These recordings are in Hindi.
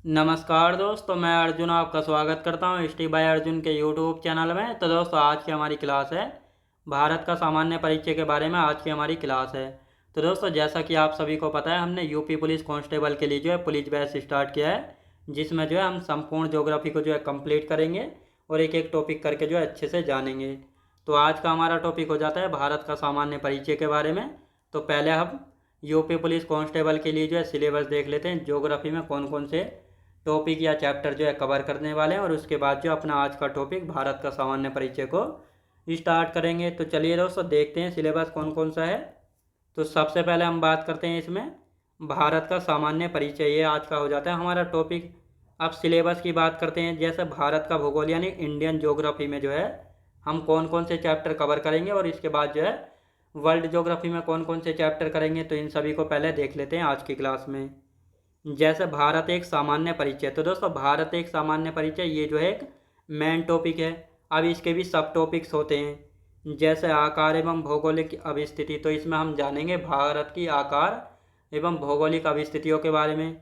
नमस्कार दोस्तों, मैं अर्जुन आपका स्वागत करता हूँ स्टी बाय अर्जुन के यूट्यूब चैनल में। तो दोस्तों, आज की हमारी क्लास है भारत का सामान्य परिचय के बारे में। आज की हमारी क्लास है। तो दोस्तों, जैसा कि आप सभी को पता है, हमने यूपी पुलिस कांस्टेबल के लिए जो है पुलिस बैच स्टार्ट किया है, जिसमें जो है हम संपूर्ण ज्योग्राफी को जो है कंप्लीट करेंगे और एक एक टॉपिक करके जो है अच्छे से जानेंगे। तो आज का हमारा टॉपिक हो जाता है भारत का सामान्य परिचय के बारे में। तो पहले हम यूपी पुलिस कांस्टेबल के लिए जो है सिलेबस देख लेते हैं, ज्योग्राफी में कौन कौन से टॉपिक या चैप्टर जो है कवर करने वाले हैं, और उसके बाद जो अपना आज का टॉपिक भारत का सामान्य परिचय को स्टार्ट करेंगे। तो चलिए दोस्तों, देखते हैं सिलेबस कौन कौन सा है। तो सबसे पहले हम बात करते हैं इसमें भारत का सामान्य परिचय, ये आज का हो जाता है हमारा टॉपिक। अब सिलेबस की बात करते हैं। जैसे भारत का भूगोल यानी इंडियन ज्योग्राफी में जो है हम कौन कौन से चैप्टर कवर करेंगे, और इसके बाद जो है वर्ल्ड ज्योग्राफी में कौन कौन से चैप्टर करेंगे, तो इन सभी को पहले देख लेते हैं आज की क्लास में। जैसे भारत एक सामान्य परिचय, तो दोस्तों भारत एक सामान्य परिचय ये जो है एक मेन टॉपिक है। अब इसके भी सब टॉपिक्स होते हैं, जैसे आकार एवं भौगोलिक अवस्थिति। तो इसमें हम जानेंगे भारत की आकार एवं भौगोलिक अवस्थितियों के बारे में।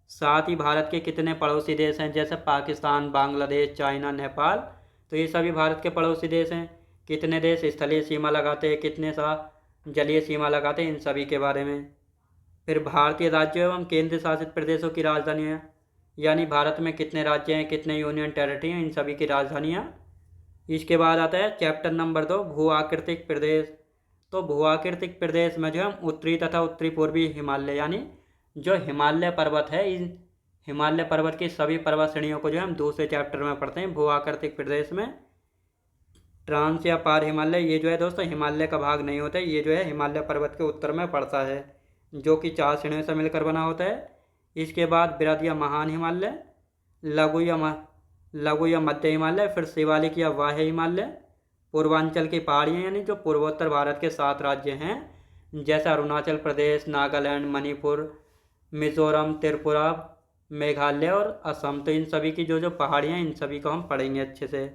साथ ही भारत के कितने पड़ोसी देश हैं, जैसे पाकिस्तान, बांग्लादेश, चाइना, नेपाल। तो ये सभी भारत के पड़ोसी देश हैं। कितने देश स्थलीय सीमा लगाते हैं, कितने सा जलीय सीमा लगाते हैं, इन सभी के बारे में। फिर भारतीय राज्यों एवं केंद्र शासित प्रदेशों की राजधानियाँ, यानी भारत में कितने राज्य हैं, कितने यूनियन टेरिटरी हैं, इन सभी की राजधानियाँ। इसके बाद आता है चैप्टर नंबर 2, भू आकृतिक प्रदेश। तो भू आकृतिक प्रदेश में जो हम उत्तरी तथा उत्तरी पूर्वी हिमालय, यानी जो हिमालय पर्वत है, इन हिमालय पर्वत की सभी पर्वत श्रेणियों को जो हम दूसरे चैप्टर में पढ़ते हैं भू आकृतिक प्रदेश में। ट्रांस या पार हिमालय, ये जो है दोस्तों हिमालय का भाग नहीं होता है, ये जो है हिमालय पर्वत के उत्तर में पड़ता है, जो कि 4 श्रेणियों से मिलकर बना होता है। इसके बाद बृहद या महान हिमालय, लघु या मध्य हिमालय, फिर शिवालिक या वाह्य हिमालय, पूर्वांचल की पहाड़ियाँ, यानी जो पूर्वोत्तर भारत के 7 राज्य हैं, जैसे अरुणाचल प्रदेश, नागालैंड, मणिपुर, मिजोरम, त्रिपुरा, मेघालय और असम। तो इन सभी की जो जो पहाड़ियाँ, इन सभी को हम पढ़ेंगे अच्छे से।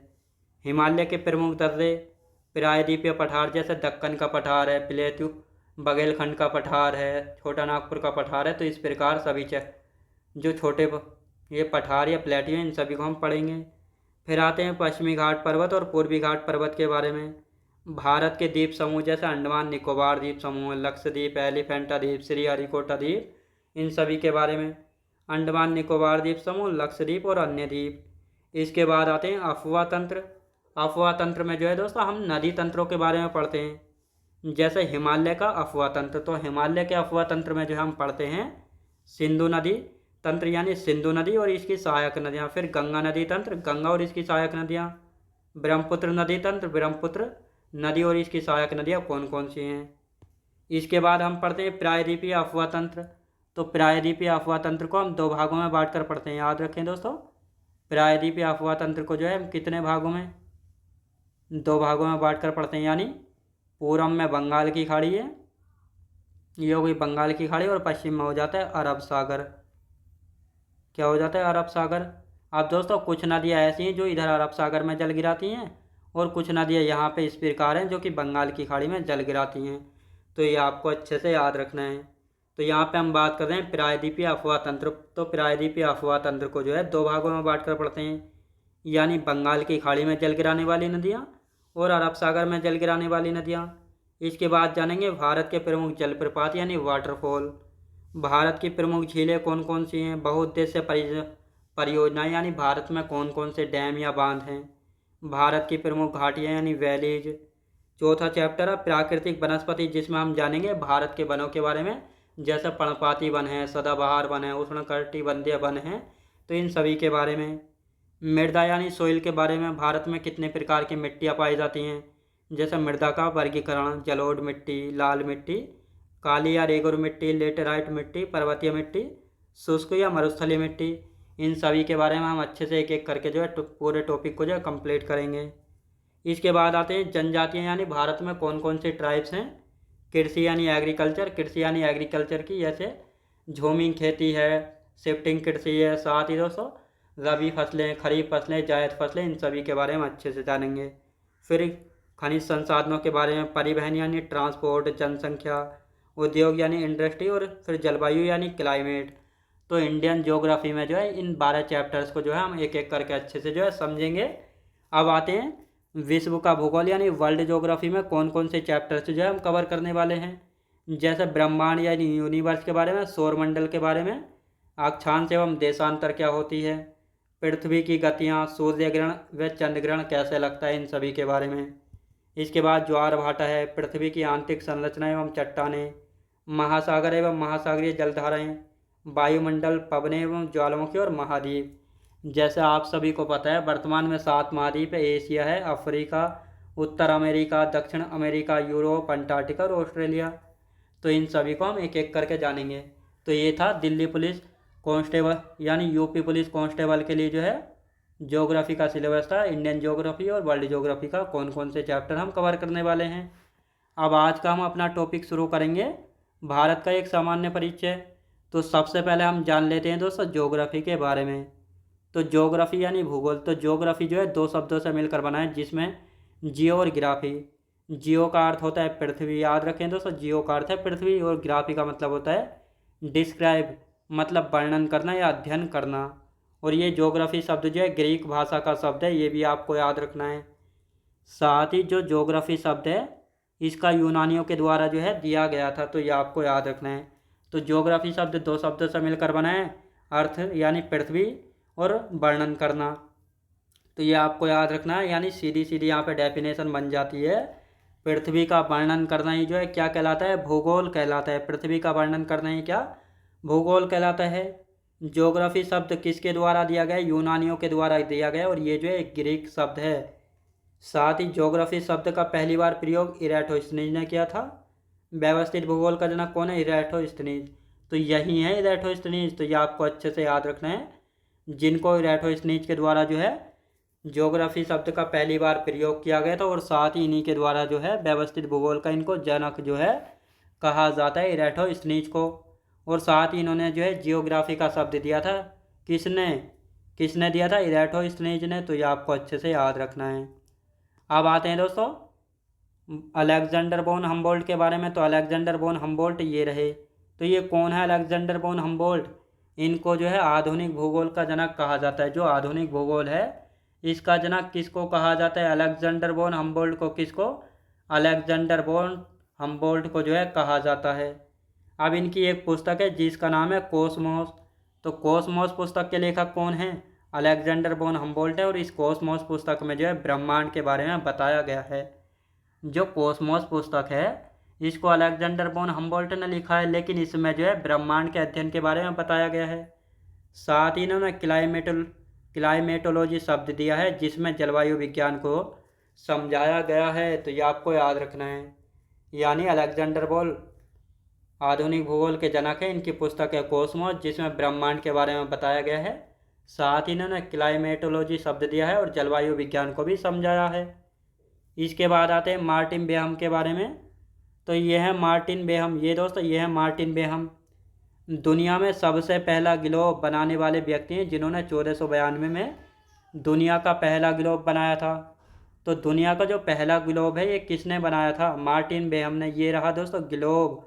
हिमालय के प्रमुख दर्रे, प्रायद्वीपीय पठार, जैसे दक्कन का पठार है, प्लेटू बघेलखंड का पठार है, छोटा नागपुर का पठार है। तो इस प्रकार सभी जो छोटे ये पठार या प्लेटू हैं, इन सभी को हम पढ़ेंगे। फिर आते हैं पश्चिमी घाट पर्वत और पूर्वी घाट पर्वत के बारे में। भारत के द्वीप समूह, जैसे अंडमान निकोबार द्वीप समूह, लक्षद्वीप, एलिफेंटा द्वीप, श्रीहरिकोटा द्वीप, इन सभी के बारे में। अंडमान निकोबार द्वीप समूह, लक्षद्वीप और अन्य द्वीप। इसके बाद आते हैं अफवाह तंत्र। अफवाह तंत्र में जो है दोस्तों हम नदी तंत्रों के बारे में पढ़ते हैं। जैसे हिमालय का अफवाह तंत्र, तो हिमालय के अफवाह तंत्र में जो हम पढ़ते हैं सिंधु नदी तंत्र, यानी सिंधु नदी और इसकी सहायक नदियाँ। फिर गंगा नदी तंत्र, गंगा और इसकी सहायक नदियाँ। ब्रह्मपुत्र नदी तंत्र, ब्रह्मपुत्र नदी और इसकी सहायक नदियाँ कौन कौन सी हैं। इसके बाद हम पढ़ते हैं प्रायद्वीपीय अफवाह तंत्र। तो प्रायद्वीपीय अफवाह तंत्र को हम 2 भागों में बांट कर पढ़ते हैं, याद रखें दोस्तों। प्रायद्वीपीय अफवाह तंत्र को जो है हम कितने भागों में, 2 भागों में बांट कर पढ़ते हैं। यानी पूरब में बंगाल की खाड़ी है, ये हो गई बंगाल की खाड़ी, और पश्चिम में हो जाता है अरब सागर। क्या हो जाता है, अरब सागर। अब दोस्तों कुछ नदियाँ ऐसी हैं जो इधर अरब सागर में जल गिराती हैं, और कुछ नदियाँ यहाँ पे इस प्रकार हैं जो कि बंगाल की खाड़ी में जल गिराती हैं। तो ये आपको अच्छे से याद रखना है। तो यहाँ पे हम बात कर रहे हैं प्रायद्वीपीय अफवाह तंत्र। तो प्रायद्वीपीय अफवाह तंत्र को जो है 2 भागों में बांट कर पढ़ते हैं, यानी बंगाल की खाड़ी में जल गिराने वाली नदियाँ और अरब सागर में जल गिराने वाली नदियाँ। इसके बाद जानेंगे भारत के प्रमुख जलप्रपात यानी वाटरफॉल। भारत की प्रमुख झीलें कौन कौन सी हैं, बहुउद्देश्य परियोजनाएं, यानी भारत में कौन कौन से डैम या बांध हैं। भारत की प्रमुख घाटियाँ यानी वैलीज। चौथा चैप्टर है प्राकृतिक वनस्पति, जिसमें हम जानेंगे भारत के वनों के बारे में, जैसे पर्णपाती वन है, सदाबहार वन है, उष्णकटिबंधीय वन है। तो इन सभी के बारे में। मृदा यानी सोइल के बारे में, भारत में कितने प्रकार की मिट्टियाँ पाई जाती हैं, जैसे मृदा का वर्गीकरण, जलोढ़ मिट्टी, लाल मिट्टी, काली या रेगुर मिट्टी, लेटेराइट मिट्टी, पर्वतीय मिट्टी, शुष्क या मरुस्थलीय मिट्टी। इन सभी के बारे में हम अच्छे से एक एक करके जो है पूरे टॉपिक को जो है कंप्लीट करेंगे। इसके बाद आते हैं जनजातियाँ, यानी भारत में कौन कौन से ट्राइब्स हैं। कृषि यानी एग्रीकल्चर, कृषि यानी एग्रीकल्चर की जैसे झूमिंग खेती है, शिफ्टिंग कृषि है। साथ ही दोस्तों रबी फसलें, खरीफ फसलें, जायद फसलें, इन सभी के बारे में अच्छे से जानेंगे। फिर खनिज संसाधनों के बारे में, परिवहन यानी ट्रांसपोर्ट, जनसंख्या, उद्योग यानी इंडस्ट्री, और फिर जलवायु यानी क्लाइमेट। तो इंडियन ज्योग्राफी में जो है इन 12 चैप्टर्स को जो है हम एक एक करके अच्छे से जो है समझेंगे। अब आते हैं विश्व का भूगोल यानी वर्ल्ड ज्योग्राफी में कौन कौन से चैप्टर्स जो है हम कवर करने वाले हैं। जैसे ब्रह्मांड यानी यूनिवर्स के बारे में, सौरमंडल के बारे में, अक्षांश एवं देशांतर क्या होती है, पृथ्वी की गतियाँ, सूर्य ग्रहण व चंद्र ग्रहण कैसे लगता है, इन सभी के बारे में। इसके बाद ज्वार भाटा है, पृथ्वी की आंतरिक संरचना एवं चट्टानें, महासागर एवं महासागरीय जलधाराएं, वायुमंडल, पवनें एवं ज्वालामुखी और महाद्वीप। जैसे आप सभी को पता है वर्तमान में 7 महाद्वीप है। एशिया है, अफ्रीका, उत्तर अमेरिका, दक्षिण अमेरिका, यूरोप, अंटार्कटिका और ऑस्ट्रेलिया। तो इन सभी को हम एक एक करके जानेंगे। तो ये था दिल्ली पुलिस कांस्टेबल यानी यूपी पुलिस कांस्टेबल के लिए जो है ज्योग्राफी का सिलेबस था। इंडियन ज्योग्राफी और वर्ल्ड ज्योग्राफी का कौन कौन से चैप्टर हम कवर करने वाले हैं। अब आज का हम अपना टॉपिक शुरू करेंगे भारत का एक सामान्य परिचय। तो सबसे पहले हम जान लेते हैं दोस्तों ज्योग्राफी के बारे में। तो ज्योग्राफी यानी भूगोल, तो ज्योग्राफी जो है 2 शब्दों से मिलकर बना है, जिसमें जियो और ग्राफी। जियो का अर्थ होता है पृथ्वी, याद रखें दोस्तों, जियो का अर्थ है पृथ्वी, और ग्राफी का मतलब होता है डिस्क्राइब, मतलब वर्णन करना या अध्ययन करना। और ये ज्योग्राफी शब्द जो है ग्रीक भाषा का शब्द है, ये भी आपको याद रखना है। साथ ही जो ज्योग्राफी शब्द है इसका यूनानियों के द्वारा जो है दिया गया था, तो ये आपको याद रखना है। तो ज्योग्राफी शब्द 2 शब्दों से मिलकर बना है, अर्थ यानी पृथ्वी और वर्णन करना। तो ये आपको याद रखना है, यानी सीधी सीधी यहाँ पे डेफिनेशन बन जाती है। पृथ्वी का वर्णन करना ही जो है क्या कहलाता है, भूगोल कहलाता है। पृथ्वी का वर्णन करना ही क्या, भूगोल कहलाता है। ज्योग्राफी शब्द किसके द्वारा दिया गया, यूनानियों के द्वारा दिया गया, और ये जो है एक ग्रीक शब्द है। साथ ही ज्योग्राफी शब्द का पहली बार प्रयोग इरेटोस्थनीज ने किया था। व्यवस्थित भूगोल का जनक कौन है, इरेटोस्थनीज। तो यही है इरेटोस्थनीज, तो ये आपको अच्छे से याद रखना है, जिनको इरेटोस्थनीज के द्वारा जो है ज्योग्राफी शब्द का पहली बार प्रयोग किया गया था, और साथ ही इन्हीं के द्वारा जो है व्यवस्थित भूगोल का इनको जनक जो है कहा जाता है, इरेटोस्थनीज को। और साथ ही इन्होंने जो है जियोग्राफी का शब्द दिया था, किसने किसने दिया था, इरेटोस्थनीज ने। तो ये आपको अच्छे से याद रखना है। अब आते हैं दोस्तों अलेक्जेंडर बोन हम्बोल्ट के बारे में। तो अलेक्जेंडर बोन हम्बोल्ट ये रहे। तो ये कौन है अलेक्जेंडर बोन हम्बोल्ट, इनको जो है आधुनिक भूगोल का जनक कहा जाता है। जो आधुनिक भूगोल है इसका जनक किसको कहा जाता है, अलेक्जेंडर बोन हम्बोल्ट को। किसको, अलेक्जेंडर बोन हम्बोल्ट को जो है कहा जाता है। अब इनकी एक पुस्तक है जिसका नाम है कोसमोस। तो कोसमोस पुस्तक के लेखक कौन है, अलेक्जेंडर बोन हम्बोल्ट है। और इस कोसमोस पुस्तक में जो है ब्रह्मांड के बारे में बताया गया है। जो कोसमोस पुस्तक है इसको अलेक्जेंडर बोन हम्बोल्ट ने लिखा है, लेकिन इसमें जो है ब्रह्मांड के अध्ययन के बारे में बताया गया है। साथ ही इन्होंने क्लाइमेटोलॉजी शब्द दिया है, जिसमें जलवायु विज्ञान को समझाया गया है। तो ये आपको याद रखना है, यानी अलेक्जेंडर बोन आधुनिक भूगोल के जनक है। इनकी पुस्तक है कोसमोस, जिसमें ब्रह्मांड के बारे में बताया गया है। साथ ही इन्होंने क्लाइमेटोलॉजी शब्द दिया है और जलवायु विज्ञान को भी समझाया है। इसके बाद आते हैं मार्टिन बेहम के बारे में। तो ये है मार्टिन बेहम, ये दोस्तों ये है मार्टिन बेहम। दुनिया में सबसे पहला ग्लोब बनाने वाले व्यक्ति हैं, जिन्होंने 1492 में दुनिया का पहला ग्लोब बनाया था। तो दुनिया का जो पहला ग्लोब है ये किसने बनाया था, मार्टिन बेहम ने। ये रहा दोस्तों ग्लोब,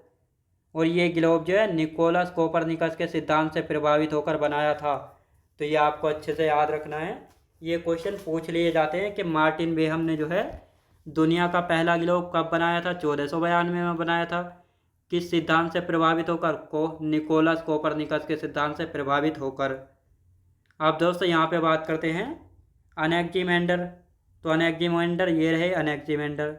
और ये ग्लोब जो है निकोलस कोपरनिकस के सिद्धांत से प्रभावित होकर बनाया था। तो ये आपको अच्छे से याद रखना है। ये क्वेश्चन पूछ लिए जाते हैं कि मार्टिन बेहम ने जो है दुनिया का पहला ग्लोब कब बनाया था, 1492 में बनाया था। किस सिद्धांत से प्रभावित होकर, निकोलस कोपरनिकस के सिद्धांत से प्रभावित होकर। अब दोस्तों यहाँ पे बात करते हैं अनेक्जिमेंडर। तो अनेक्जिमेंडर ये रहे अनेक्जिमेंडर,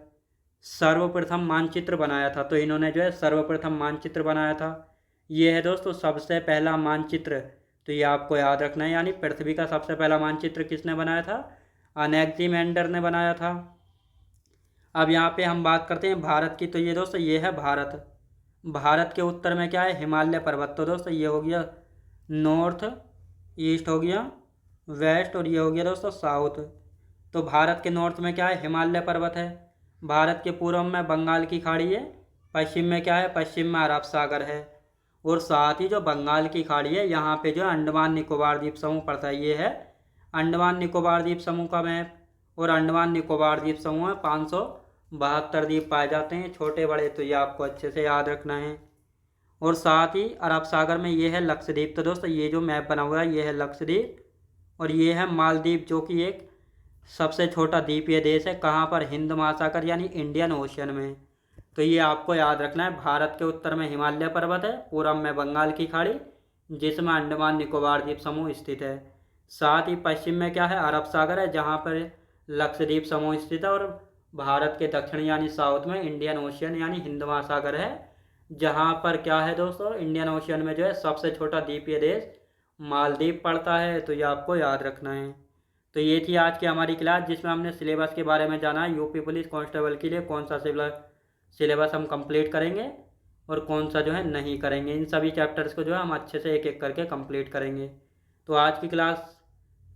सर्वप्रथम मानचित्र बनाया था। तो इन्होंने जो है सर्वप्रथम मानचित्र बनाया था। ये है दोस्तों सबसे पहला मानचित्र। तो ये आपको याद रखना है, यानी पृथ्वी का सबसे पहला मानचित्र किसने बनाया था, अनेक्जिमेंडर ने बनाया था। अब यहाँ पे हम बात करते हैं भारत की। तो ये दोस्तों ये है भारत। भारत के उत्तर में क्या है, हिमालय पर्वत। तो दोस्तों ये हो गया नॉर्थ, ईस्ट हो गया वेस्ट, और ये हो गया दोस्तों साउथ। तो भारत के नॉर्थ में क्या है, हिमालय पर्वत है। भारत के पूर्व में बंगाल की खाड़ी है। पश्चिम में क्या है, पश्चिम में अरब सागर है। और साथ ही जो बंगाल की खाड़ी है यहाँ पे जो अंडमान निकोबार द्वीप समूह पड़ता है। ये है अंडमान निकोबार द्वीप समूह का मैप। और अंडमान निकोबार द्वीप समूह में 572 द्वीप पाए जाते हैं, छोटे बड़े। तो ये आपको अच्छे से याद रखना है। और साथ ही अरब सागर में ये है लक्षद्वीप। तो दोस्तों ये जो मैप बना हुआ है ये है लक्षद्वीप और ये है मालदीव, जो कि एक सबसे छोटा द्वीपीय देश है। कहाँ पर? हिंद महासागर यानी इंडियन ओशियन में। तो ये आपको याद रखना है। भारत के उत्तर में हिमालय पर्वत है, पूर्व में बंगाल की खाड़ी जिसमें अंडमान निकोबार द्वीप समूह स्थित है। साथ ही पश्चिम में क्या है? अरब सागर है जहाँ पर लक्षद्वीप समूह स्थित है। और भारत के दक्षिण यानी साउथ में इंडियन ओशियन यानी हिंद महासागर है, जहाँ पर क्या है दोस्तों? इंडियन ओशियन में जो है सबसे छोटा द्वीपीय देश मालदीव पड़ता है। तो ये आपको याद रखना है। तो ये थी आज की हमारी क्लास जिसमें हमने सिलेबस के बारे में जाना है। यूपी पुलिस कांस्टेबल के लिए कौन सा सिलेबस हम कंप्लीट करेंगे और कौन सा जो है नहीं करेंगे। इन सभी चैप्टर्स को जो है हम अच्छे से एक एक करके कंप्लीट करेंगे। तो आज की क्लास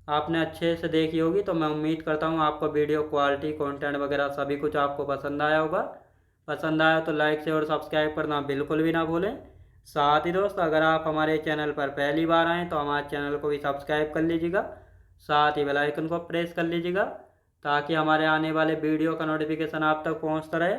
आपने अच्छे से देखी होगी, तो मैं उम्मीद करता हूँ आपको वीडियो क्वालिटी, कंटेंट वगैरह सभी कुछ आपको पसंद आया होगा। पसंद आया तो लाइक से और सब्सक्राइब करना बिल्कुल भी ना भूलें। साथ ही दोस्त अगर आप हमारे चैनल पर पहली बार आएँ तो हमारे चैनल को भी सब्सक्राइब कर लीजिएगा, साथ ही बेल आइकन को प्रेस कर लीजिएगा ताकि हमारे आने वाले वीडियो का नोटिफिकेशन आप तक पहुँचता रहे।